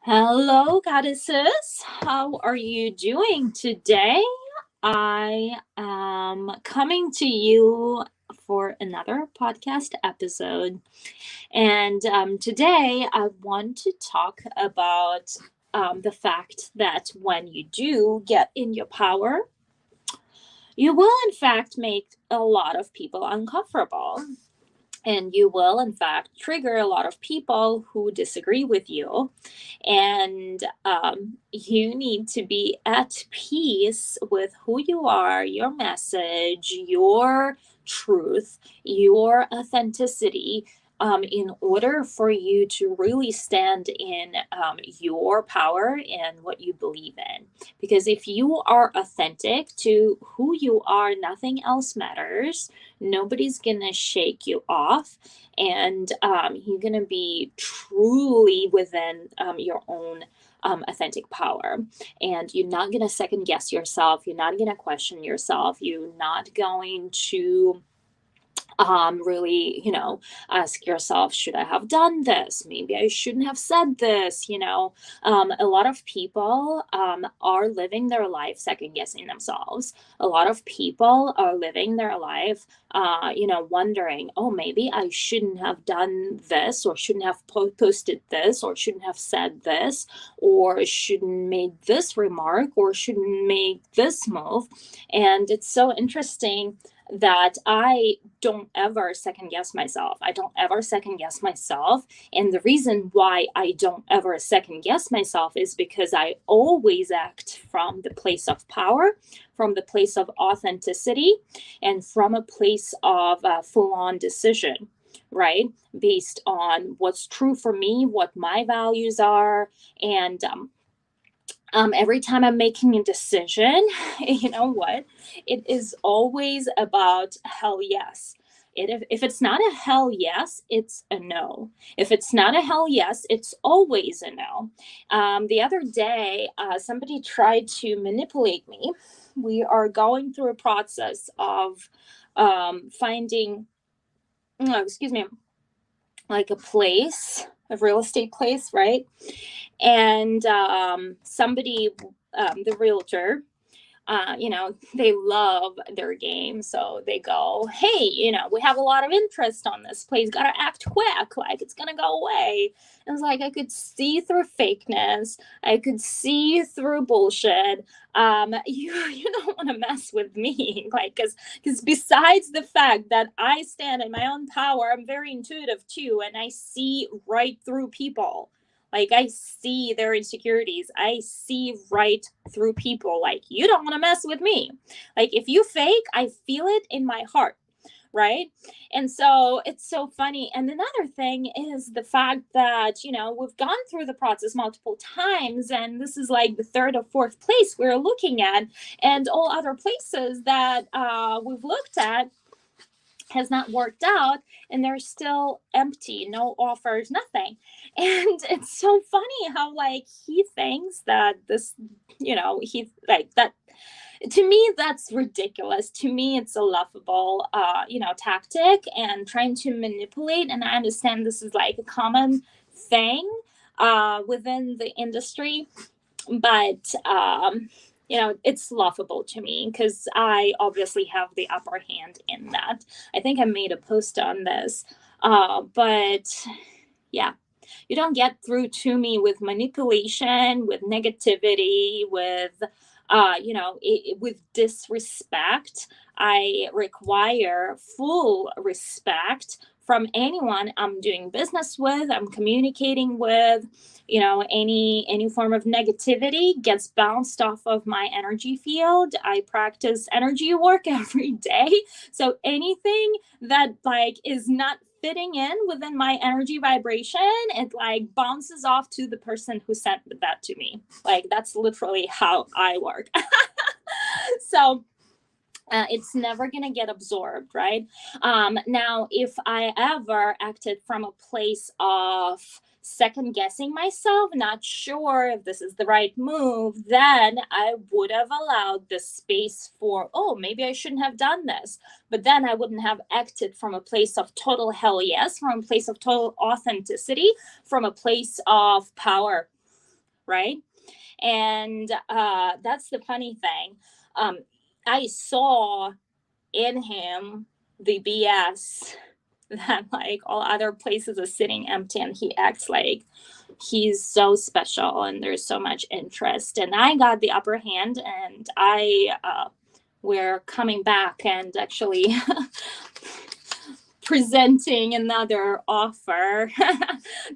Hello, goddesses. How are you doing today? I am coming to you for another podcast episode. And today I want to talk about the fact that when you do get in your power, you will, in fact, make a lot of people uncomfortable, and you will in fact trigger a lot of people who disagree with you, and you need to be at peace with who you are, your message, your truth, your authenticity, in order for you to really stand in your power and what you believe in. Because if you are authentic to who you are, nothing else matters. Nobody's gonna shake you off, and you're gonna be truly within your own authentic power. And you're not gonna second guess yourself. You're not gonna question yourself. You're not going to really, ask yourself, should I have done this? Maybe I shouldn't have said this. A lot of people are living their life second guessing themselves. A lot of people are living their life, wondering, oh, maybe I shouldn't have done this, or shouldn't have posted this, or shouldn't have said this, or shouldn't made this remark, or shouldn't make this move. And it's so interesting that I don't ever second guess myself. I don't ever second guess myself. And the reason why I don't ever second guess myself is because I always act from the place of power, from the place of authenticity, and from a place of full on decision, right? Based on what's true for me, what my values are. And every time I'm making a decision, you know what? It is always about hell yes. If it's not a hell yes, it's a no. If it's not a hell yes, it's always a no. The other day, somebody tried to manipulate me. We are going through a process of finding, excuse me, like a place, a real estate place, right? And somebody, the realtor, they love their game. So they go, hey, we have a lot of interest on this place. Got to act quick, like it's going to go away. And it's like I could see through fakeness. I could see through bullshit. You don't want to mess with me, like, because besides the fact that I stand in my own power, I'm very intuitive too, and I see right through people. Like, I see their insecurities. I see right through people. Like, you don't want to mess with me. Like, if you fake, I feel it in my heart, right? And so it's so funny. And another thing is the fact that, we've gone through the process multiple times, and this is like the third or fourth place we're looking at. And all other places that we've looked at has not worked out, and they're still empty, no offers, nothing. And it's so funny how, like, he thinks that this, he like that. To me, that's ridiculous. To me, it's a laughable tactic and trying to manipulate. And I understand this is like a common thing within the industry, but it's laughable to me because I obviously have the upper hand in that. I think I made a post on this, but yeah, you don't get through to me with manipulation, with negativity, with with disrespect. I require full respect from anyone I'm doing business with, I'm communicating with. Any form of negativity gets bounced off of my energy field. I practice energy work every day, so anything that like is not fitting in within my energy vibration, it like bounces off to the person who sent that to me. Like, that's literally how I work. So it's never going to get absorbed, right? Now, if I ever acted from a place of second guessing myself, not sure if this is the right move, then I would have allowed the space for, oh, maybe I shouldn't have done this. But then I wouldn't have acted from a place of total hell yes, from a place of total authenticity, from a place of power. right? And that's the funny thing. I saw in him the BS that like all other places are sitting empty, and he acts like he's so special and there's so much interest. And I got the upper hand, and we're coming back and actually presenting another offer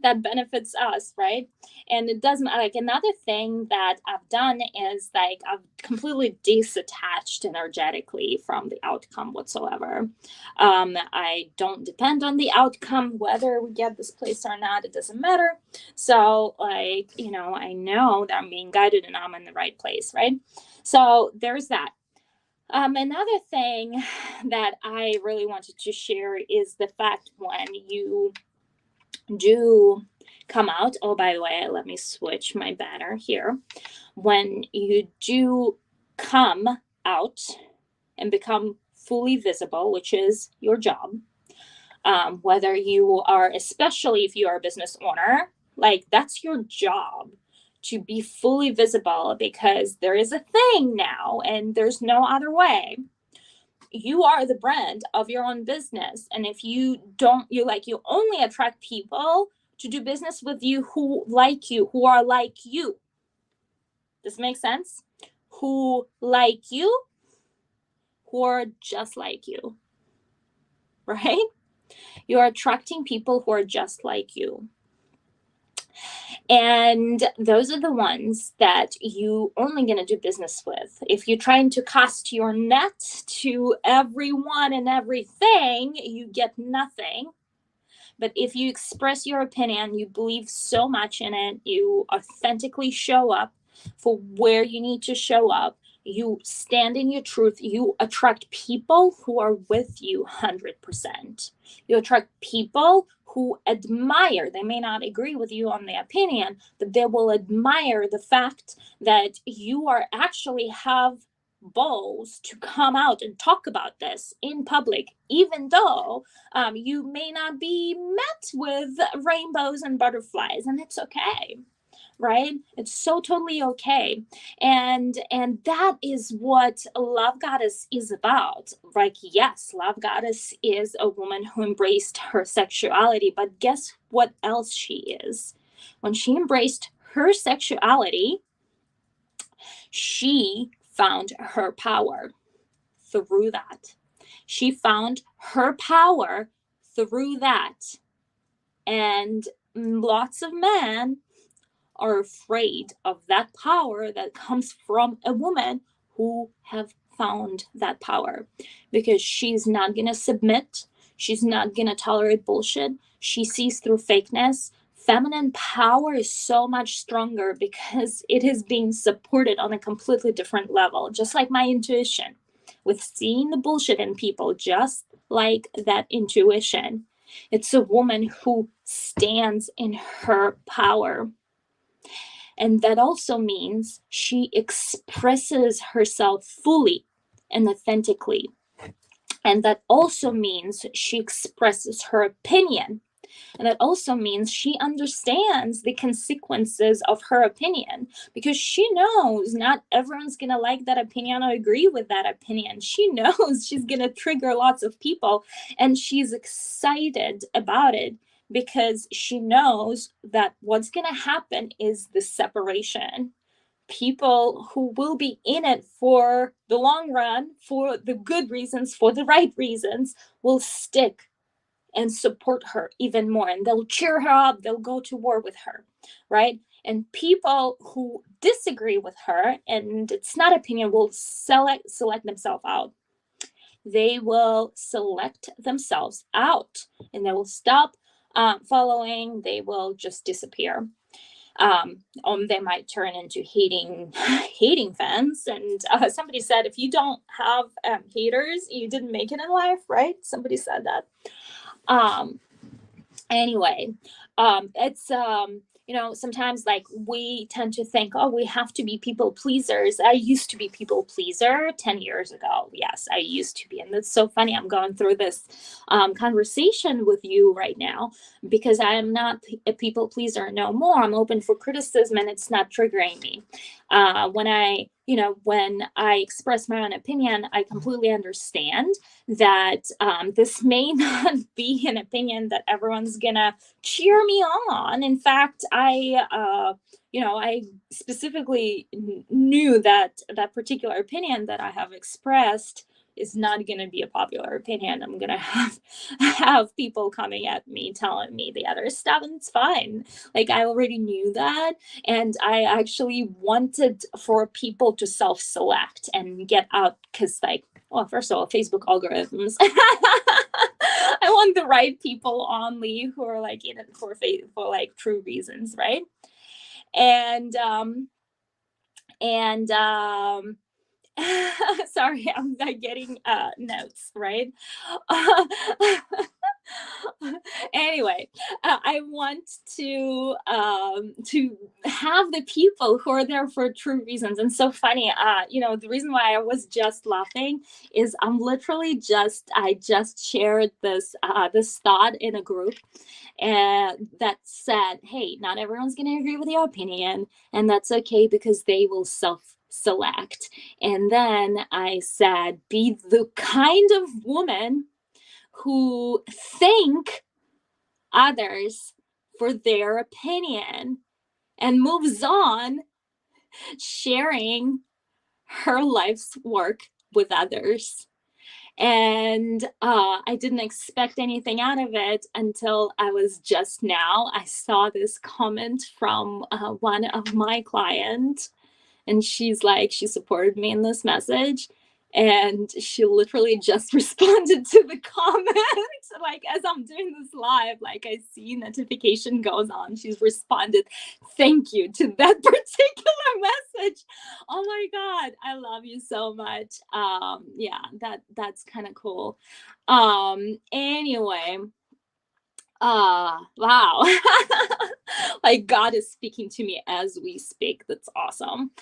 that benefits us, right? And it doesn't, like, another thing that I've done is like I've completely disattached energetically from the outcome whatsoever. I don't depend on the outcome, whether we get this place or not, it doesn't matter. So like, I know that I'm being guided and I'm in the right place, right? So there's that. Another thing that I really wanted to share is the fact when you do come out, oh, by the way, let me switch my banner here. When you do come out and become fully visible, which is your job, whether you are, especially if you are a business owner, like that's your job to be fully visible, because there is a thing now and there's no other way. You are the brand of your own business. And if you don't, you only attract people to do business with you who like you, who are like you. Does it make sense? Who like you, who are just like you, right? You're attracting people who are just like you. And those are the ones that you only going to do business with. If you're trying to cast your net to everyone and everything, you get nothing. But if you express your opinion, you believe so much in it, you authentically show up for where you need to show up, you stand in your truth, you attract people who are with you 100%. You attract people who admire, they may not agree with you on the opinion, but they will admire the fact that you are actually have balls to come out and talk about this in public, even though you may not be met with rainbows and butterflies, and it's okay, right? It's so totally okay. And that is what Love Goddess is about. Like, yes, Love Goddess is a woman who embraced her sexuality, but guess what else she is? When she embraced her sexuality, she found her power through that. She found her power through that. And lots of men are afraid of that power that comes from a woman who have found that power, because she's not going to submit. She's not going to tolerate bullshit. She sees through fakeness. Feminine power is so much stronger because it is being supported on a completely different level, just like my intuition with seeing the bullshit in people, just like that intuition. It's a woman who stands in her power. And that also means she expresses herself fully and authentically. And that also means she expresses her opinion. And that also means she understands the consequences of her opinion, because she knows not everyone's going to like that opinion or agree with that opinion. She knows she's going to trigger lots of people, and she's excited about it because she knows that what's going to happen is the separation. People who will be in it for the long run, for the good reasons, for the right reasons, will stick and support her even more, and they'll cheer her up, they'll go to war with her, right? And people who disagree with her, and it's not opinion, will select themselves out. They will select themselves out, and they will stop following. They will just disappear. They might turn into hating fans. And somebody said, if you don't have haters, you didn't make it in life, right? Somebody said that. Anyway, it's sometimes like we tend to think, oh, we have to be people pleasers. I used to be people pleaser 10 years ago. Yes, I used to be. And it's so funny. I'm going through this conversation with you right now because I am not a people pleaser no more. I'm open for criticism and it's not triggering me. When I express my own opinion, I completely understand that this may not be an opinion that everyone's gonna cheer me on. In fact, I specifically knew that that particular opinion that I have expressed is not going to be a popular opinion. I'm going to have people coming at me telling me the other stuff, and it's fine. Like, I already knew that, and I actually wanted for people to self-select and get out, because, like, well, first of all, Facebook algorithms. I want the right people only who are like in it for like true reasons, right? And and sorry, I'm like getting notes, right? Anyway, I want to have the people who are there for true reasons. And so funny, the reason why I was just laughing is I just shared this thought in a group, and that said, hey, not everyone's going to agree with your opinion, and that's okay because they will select. And then I said, be the kind of woman who thank others for their opinion and moves on sharing her life's work with others. And I didn't expect anything out of it until I saw this comment from one of my clients, and she's like, she supported me in this message, and she literally just responded to the comment. Like, as I'm doing this live, like, I see notification goes on, she's responded, thank you, to that particular message. Oh my god, I love you so much. That's kind of cool. Anyway, wow. Like, God is speaking to me as we speak. That's awesome.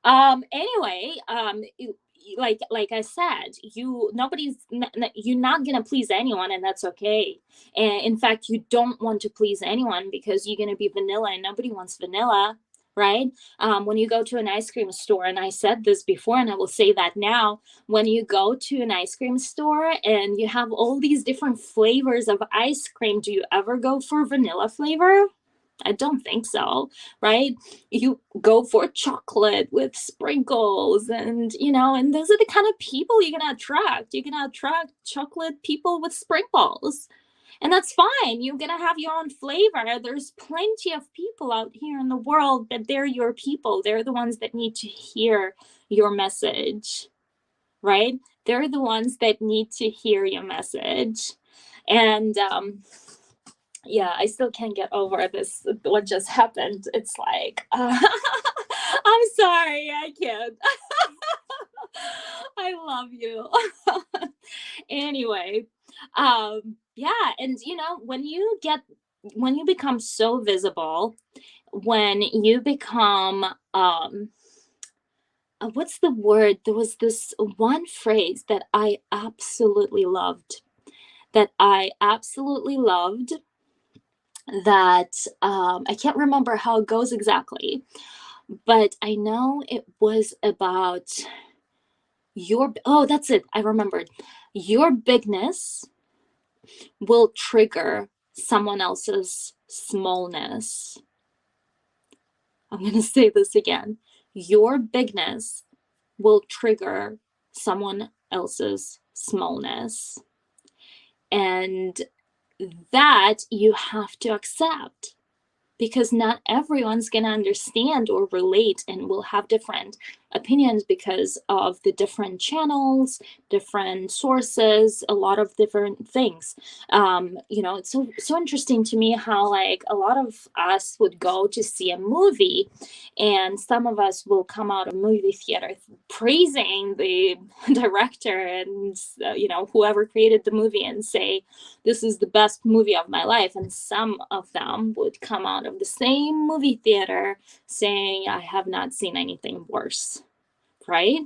Anyway, like I said, you're not gonna please anyone, and that's okay. And in fact, you don't want to please anyone because you're gonna be vanilla, and nobody wants vanilla, right? When you go to an ice cream store, and I said this before and I will say that now, when you go to an ice cream store and you have all these different flavors of ice cream, do you ever go for vanilla flavor? I don't think so, right? You go for chocolate with sprinkles, and and those are the kind of people you're gonna attract. You're gonna attract chocolate people with sprinkles. And that's fine. You're gonna have your own flavor. There's plenty of people out here in the world, but they're your people. They're the ones that need to hear your message, right? They're the ones that need to hear your message. And yeah, I still can't get over this, what just happened. It's like, I'm sorry, I can't. I love you. Anyway, yeah, and when you become so visible, when you become, what's the word? There was this one phrase that I absolutely loved, that I absolutely loved that I can't remember how it goes exactly, but I know it was about that's it. I remembered. Your bigness will trigger someone else's smallness. I'm going to say this again. Your bigness will trigger someone else's smallness. And that you have to accept. because not everyone's going to understand or relate and will have different opinions because of the different channels, different sources, a lot of different things. It's so interesting to me how like a lot of us would go to see a movie, and some of us will come out of movie theater praising the director and whoever created the movie and say, this is the best movie of my life. And some of them would come out of the same movie theater saying, I have not seen anything worse, right?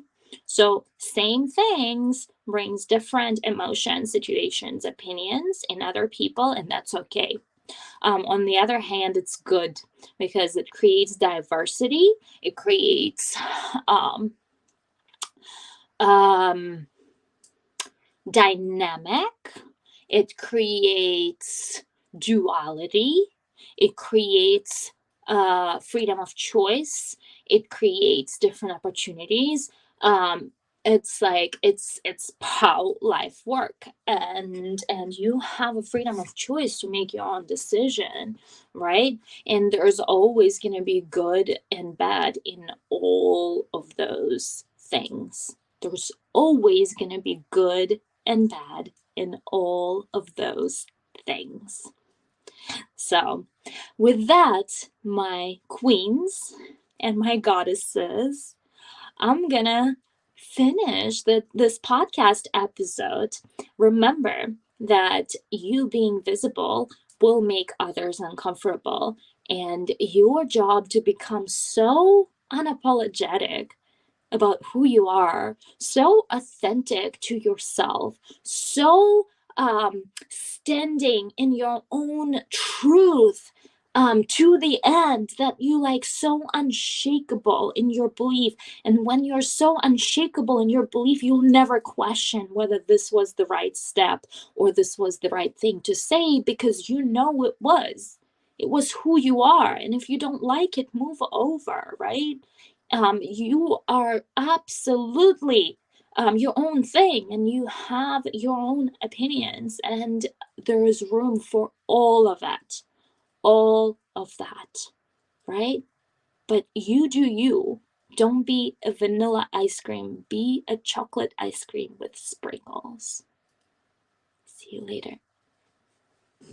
So same things brings different emotions, situations, opinions in other people, and that's okay. On the other hand, it's good because it creates diversity. It creates dynamic. It creates duality. It creates freedom of choice. It creates different opportunities. It's how life work, and you have a freedom of choice to make your own decision, right? And there's always going to be good and bad in all of those things. There's always going to be good and bad in all of those things. So, with that, my queens and my goddesses, I'm gonna finish this podcast episode. Remember that you being visible will make others uncomfortable, and your job to become so unapologetic about who you are, so authentic to yourself, so standing in your own truth to the end, that you like so unshakable in your belief. And when you're so unshakable in your belief, you'll never question whether this was the right step or this was the right thing to say, because you know it was. It was who you are. And if you don't like it, move over, right? You are absolutely your own thing, and you have your own opinions, and there is room for all of that, right? But you do you. Don't be a vanilla ice cream, be a chocolate ice cream with sprinkles. See you later.